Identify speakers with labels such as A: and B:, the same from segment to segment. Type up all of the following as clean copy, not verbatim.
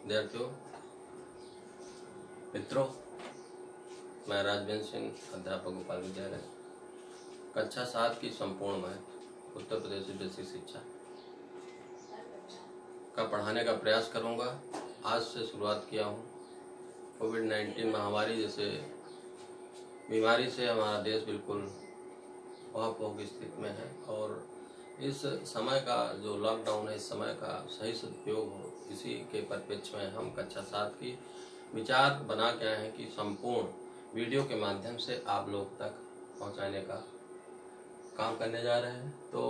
A: विद्यार्थियों, मित्रों, मैं राजवंश सिंह, अध्यापक गोपाल विद्यालय, कक्षा 7 की संपूर्ण मैथ उत्तर प्रदेश बेसिक शिक्षा का पढ़ाने का प्रयास करूंगा। आज से शुरुआत किया हूं। कोविड-19 महामारी जैसे बीमारी से हमारा देश बिल्कुल वहां की स्थिति में है और इस समय का जो लॉकडाउन है, इस समय का सही सदुपयोग हो, इसी के परिप्रेक्ष्य में हम कक्षा 7 की विचार बना के आए हैं कि संपूर्ण वीडियो के माध्यम से आप लोग तक पहुंचाने का काम करने जा रहे हैं। तो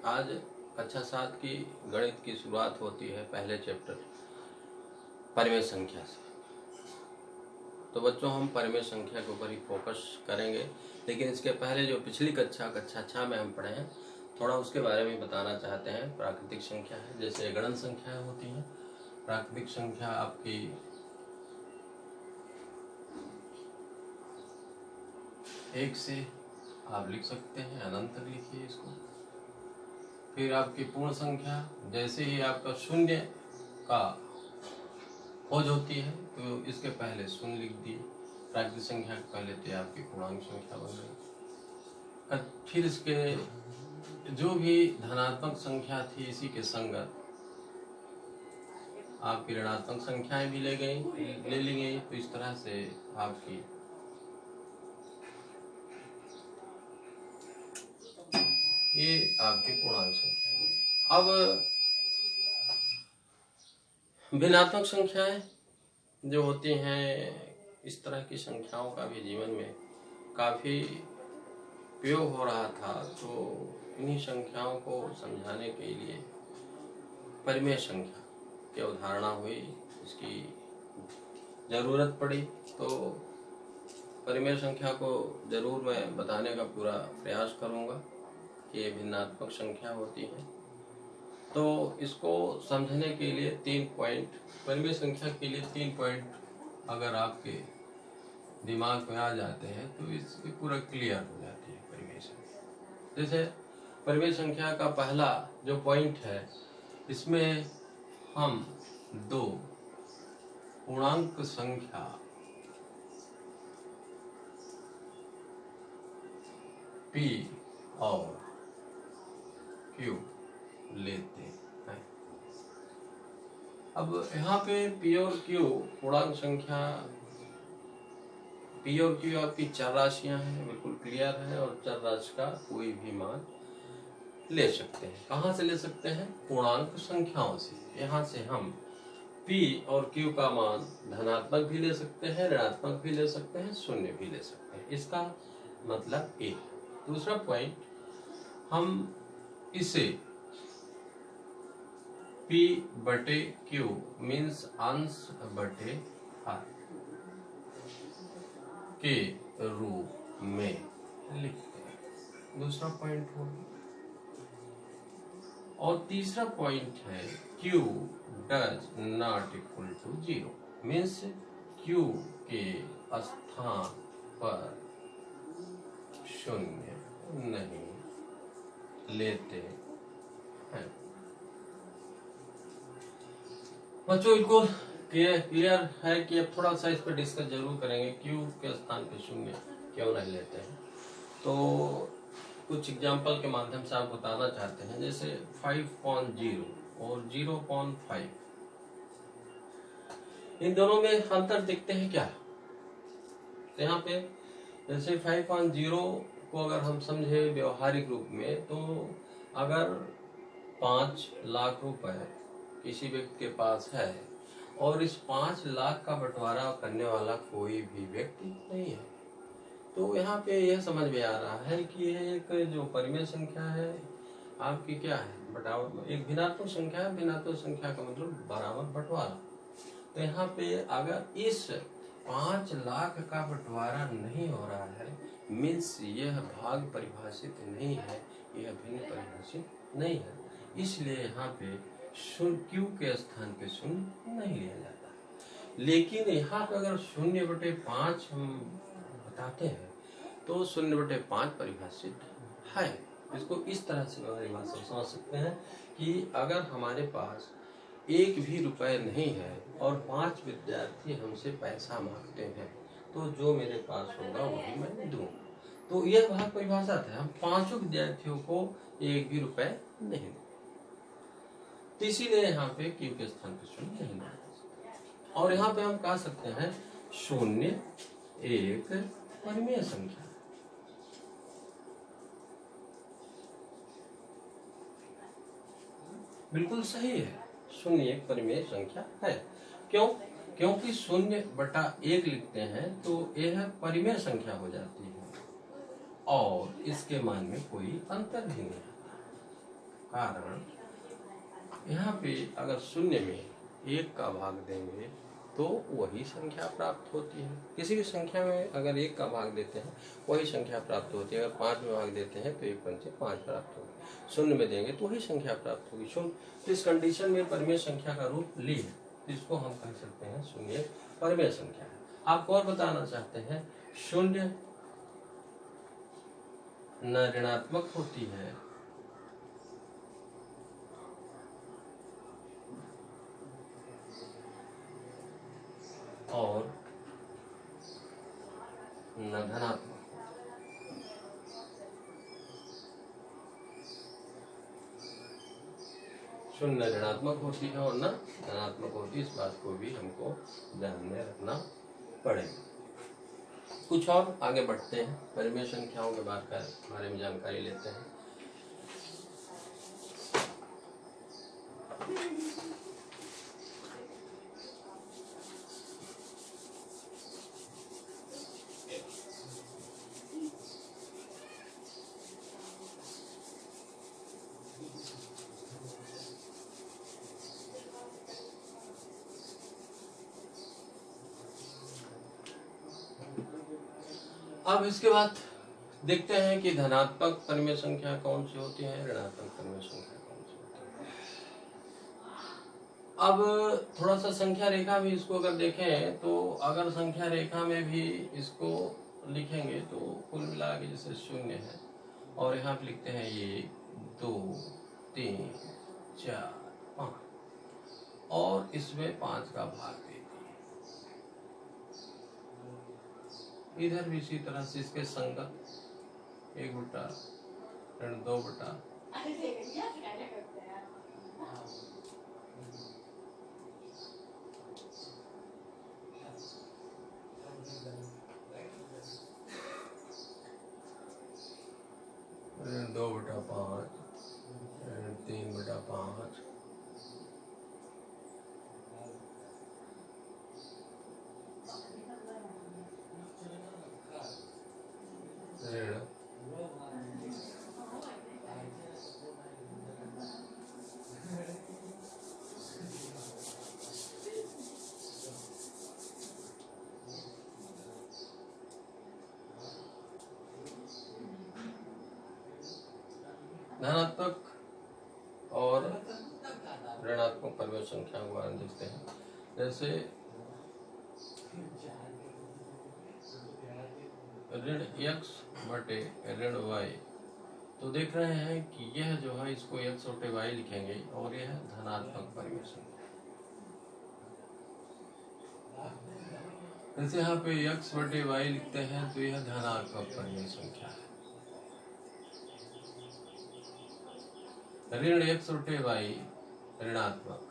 A: आज कक्षा 7 की गणित की शुरुआत होती है पहले चैप्टर परिमेय संख्या से। तो बच्चों, हम परिमेय संख्या के ऊपर ही फोकस करेंगे, लेकिन इसके पहले जो पिछली कक्षा 6 में हम पढ़े हैं, थोड़ा उसके बारे में बताना चाहते हैं। प्राकृतिक संख्या है, जैसे गणन संख्याएं होती हैं। प्राकृतिक संख्या आपकी एक से आप लिख सकते हैं, अनंत तक लिखिए इसको। फिर आपकी पूर्ण संख्या, जैसे ही आपका शून्य का खोज होती है तो इसके पहले शून्य लिख दिए। प्राकृतिक संख्या के पहले तो आपकी पूर्णांक संख्या बन गई। फिर इसके जो भी धनात्मक संख्या थी, इसी के संगत आपकी ऋणात्मक संख्याएं भी ले ली गई। तो इस तरह से आपकी ये आपकी पूर्णांक संख्या है। अब भिन्नात्मक संख्याएं जो होती हैं, इस तरह की संख्याओं का भी जीवन में काफी उपयोग हो रहा था। तो इन्हीं संख्याओं को समझाने के लिए परिमेय संख्या की अवधारणा हुई, इसकी जरूरत पड़ी। तो परिमेय संख्या को जरूर मैं बताने का पूरा प्रयास करूंगा कि ये भिन्नात्मक संख्या होती है। तो इसको समझने के लिए 3 पॉइंट, परिमेय संख्या के लिए 3 पॉइंट अगर आपके दिमाग में आ जाते हैं तो इसकी पूरा क्लियर हो जाती है परिमेय संख्या। जैसे परिमेय संख्या का पहला जो पॉइंट है, इसमें हम 2 पूर्णांक संख्या P और Q लेते हैं। अब यहाँ पे P और Q पूर्णांक संख्या, P और Q आपकी चर राशियां हैं, बिल्कुल क्लियर है, और चर राशि का कोई भी मान ले सकते हैं। कहाँ से ले सकते हैं? पूर्णांक संख्याओं से। यहाँ से हम P और Q का मान धनात्मक भी ले सकते हैं, ऋणात्मक भी ले सकते हैं, शून्य भी ले सकते हैं। इसका मतलब एक। दूसरा पॉइंट, हम इसे P बटे Q मीन्स अंश बटे हर के रूप में लिखते हैं। दूसरा पॉइंट हो गया। और तीसरा पॉइंट है Q does not equal to 0 means Q के स्थान पर शून्य नहीं लेते हैं। बच्चों, इनको क्लियर है कि अब थोड़ा सा इस पर डिस्कस जरूर करेंगे, Q के स्थान पे शून्य क्यों नहीं लेते हैं। तो कुछ एग्जाम्पल के माध्यम से आप बताना चाहते हैं। जैसे 5.0 और 0.5, इन दोनों में अंतर देखते हैं क्या? तो यहाँ पे जैसे 5.0 को अगर हम समझे व्यवहारिक रूप में, तो अगर 5 लाख रुपए किसी व्यक्ति के पास है और इस 5 लाख का बंटवारा करने वाला कोई भी व्यक्ति नहीं है, तो यहाँ पे यह समझ में आ रहा है कि यह एक जो परिमेय संख्या है आपकी क्या है, बटावर, एक भिन्नात्मक संख्या है। भिन्नात्मक संख्या का मतलब बराबर बंटवारा। तो यहाँ पे अगर इस 5 लाख का बंटवारा नहीं हो रहा है, मीन्स यह भाग परिभाषित नहीं है, यह भिन्न परिभाषित नहीं है, इसलिए यहाँ पे Q के स्थान पे शून्य नहीं लिया जाता। लेकिन यहाँ पे अगर 0/5 हम बताते हैं तो 0/5 परिभाषित है। इसको इस तरह से परिभाषित समझ सकते हैं कि अगर हमारे पास एक भी रुपए नहीं है और 5 विद्यार्थी हमसे पैसा मांगते हैं, तो जो मेरे पास होगा वही मैं दूं। तो यह भाग परिभाषा है, हम 5 विद्यार्थियों को एक भी रुपए नहीं दें, तो इसीलिए यहाँ पे क्यू के स्थान पर शून्य नहीं है। और यहाँ पे हम कह सकते हैं शून्य एक परिमेय संख्या। बिल्कुल सही है, शून्य एक परिमेय संख्या है। क्यों? क्योंकि 0/1 लिखते हैं तो यह परिमेय संख्या हो जाती है और इसके मान में कोई अंतर भी नहीं आता। कारण यहाँ पे अगर 0 में 1 का भाग देंगे तो वही संख्या प्राप्त होती है। किसी भी संख्या में अगर 1 का भाग देते हैं वही संख्या प्राप्त होती है। अगर 5 में भाग देते हैं तो 1 पंचे 5 प्राप्त होगी। 0 में देंगे तो वही संख्या प्राप्त होगी। शून्य, तो इस कंडीशन में परिमेय संख्या का रूप ली है, इसको हम कह सकते हैं शून्य परिमेय संख्या है। आपको और बताना चाहते हैं, शून्य न ऋणात्मक होती है और न धनात्मक। शून्य ऋणात्मक होती है और न धनात्मक होती है, इस बात को भी हमको ध्यान में रखना पड़ेगा। कुछ और आगे बढ़ते हैं, परिमेय संख्याओं के बारे में जानकारी लेते हैं। अब इसके बाद देखते हैं कि धनात्मक परिमेय संख्या कौन सी होती है, ऋणात्मक परिमेय संख्या कौन सी होती है। अब थोड़ा सा संख्या रेखा भी इसको अगर देखें तो अगर संख्या रेखा में भी इसको लिखेंगे तो कुल मिला के जैसे 0 है और यहाँ पे लिखते हैं 1 2 3 4 5 और इसमें 5 का भाग दे दिए। इधर भी इसी तरह से इसके संगत 1/2 2/5 3/5 धनात्मक और ऋणात्मक परिमेय संख्या को देखते हैं। जैसे ऋण x बटे ऋण y, तो देख रहे हैं कि यह जो है इसको x बटे y लिखेंगे और यह धनात्मक परिमेय संख्या। जैसे यहाँ पे x बटे y लिखते हैं तो यह धनात्मक परिमेय संख्या है। ऋण x बटे y ऋणात्मक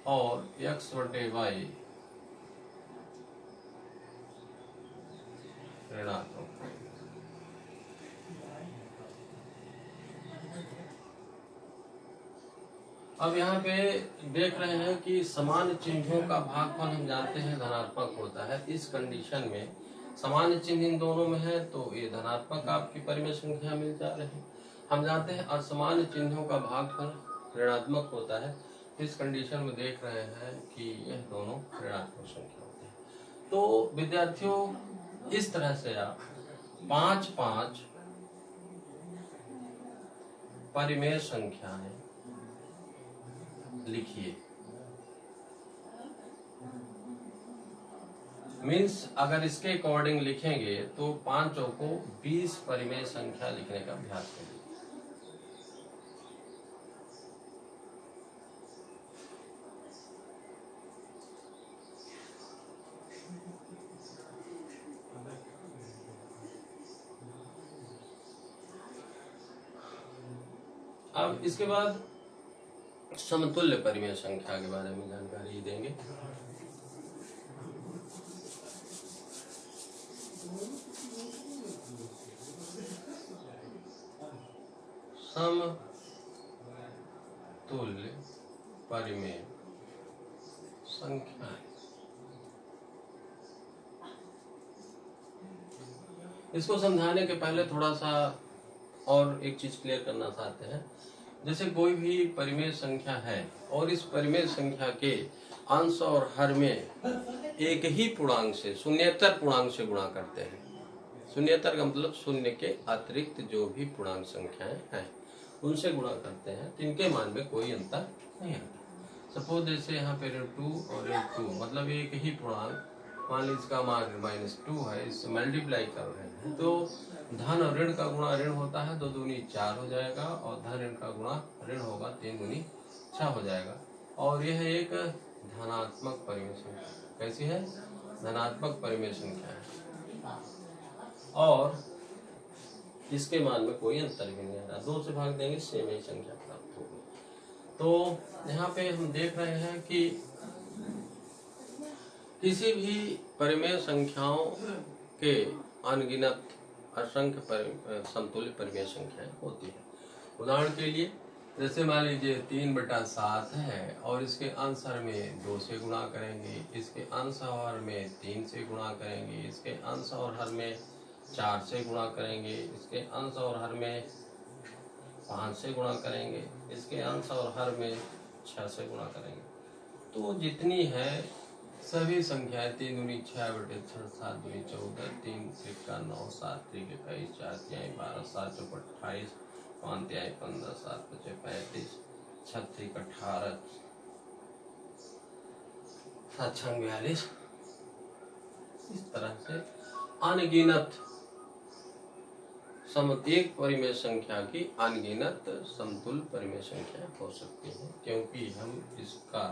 A: और x बटे y ऋणात्मक। अब यहाँ पे देख रहे हैं कि समान चिन्हों का भागफल हम जानते हैं धनात्मक होता है। इस कंडीशन में समान चिन्ह इन दोनों में है तो ये धनात्मक आपकी परिमेय संख्या मिल जा रही है। हम जानते हैं असमान चिन्हों का भागफल ऋणात्मक होता है। इस कंडीशन में देख रहे हैं कि यह दोनों ऋणात्मक संख्या होती है। तो विद्यार्थियों इस तरह से आप 5 परिमेय संख्याएं लिखिए। मीन्स अगर इसके अकॉर्डिंग लिखेंगे तो 5 को 20 परिमेय संख्या लिखने का अभ्यास करिए। अब इसके बाद समतुल्य परिमेय संख्या के बारे में जानकारी देंगे। समतुल्य परिमेय संख्या, इसको समझाने के पहले थोड़ा सा और एक चीज क्लियर करना चाहते हैं। जैसे कोई भी परिमेय संख्या है और इस परिमेय संख्या के अंश और हर में एक ही पूर्णांक से, शून्येतर पूर्णांक से गुणा करते हैं। शून्येतर का मतलब शून्य के अतिरिक्त जो भी पूर्णांक संख्याएं हैं उनसे गुणा करते हैं, तो इनके मान में कोई अंतर नहीं आता। सपोज जैसे यहाँ पे √2 और √2 मतलब एक ही पूर्णांक, मान लीजिए इसका मान -2 है, इससे मल्टीप्लाई कर रहे हैं तो धन और ऋण का गुणा ऋण होता है, 2 दूनी 4 हो जाएगा, और धन ऋण का गुणा ऋण होगा, 3 दूनी 6 हो जाएगा। और यह एक धनात्मक परिमेय संख्या। कैसी है? धनात्मक परिमेय संख्या है और इसके मान में कोई अंतर भी नहीं आ रहा। 2 से भाग देंगे सेम ही संख्या प्राप्त होगी। तो यहाँ पे हम देख रहे हैं कि किसी भी परिमेय संख्याओं के अनगिनत असंख्य समतुल्य परिमेय संख्याएं होती है। उदाहरण के लिए जैसे मान लीजिए 3/7 है और इसके अंश हर में 2 से गुणा करेंगे, इसके अंश और में 3 से गुणा करेंगे, इसके अंश और हर में 4 से गुणा करेंगे, इसके अंश और हर में 5 से गुणा करेंगे, इसके अंश और हर में 6 से गुणा करेंगे। तो जितनी है सभी संख्याएं 3 दूनी 6 बटे 6, 7 दूनी 14, 3 त्रिका 9, 7 त्रिक 21, 4 तिहाई 12, 7 चौक 28, 5 तिहाई 15, 7 पचे 35, 6 त्रिक 18, 7 छंग 42। इस तरह से अनगिनत एक परिमेय संख्या की अनगिनत समतुल्य परिमेय संख्या हो सकती है, क्योंकि हम इसका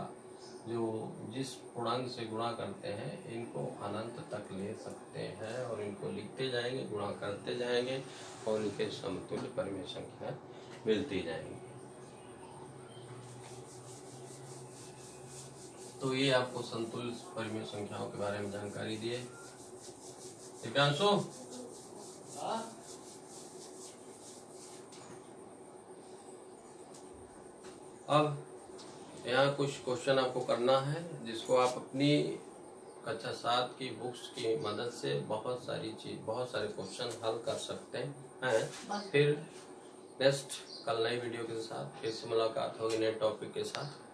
A: जिस पूर्णांक से गुणा करते हैं इनको अनंत तक ले सकते हैं और इनको लिखते जाएंगे, गुणा करते जाएंगे और इनके समतुल्य परिमेय संख्या मिलती जाएंगी। तो ये आपको समतुल्य परिमेय संख्याओं के बारे में जानकारी दिए। दिव्यांशु, अब यहाँ कुछ क्वेश्चन आपको करना है जिसको आप अपनी कक्षा 7 की बुक्स की मदद से बहुत सारे क्वेश्चन हल कर सकते हैं। फिर नेक्स्ट कल नई वीडियो के साथ फिर से मुलाकात होगी नए टॉपिक के साथ।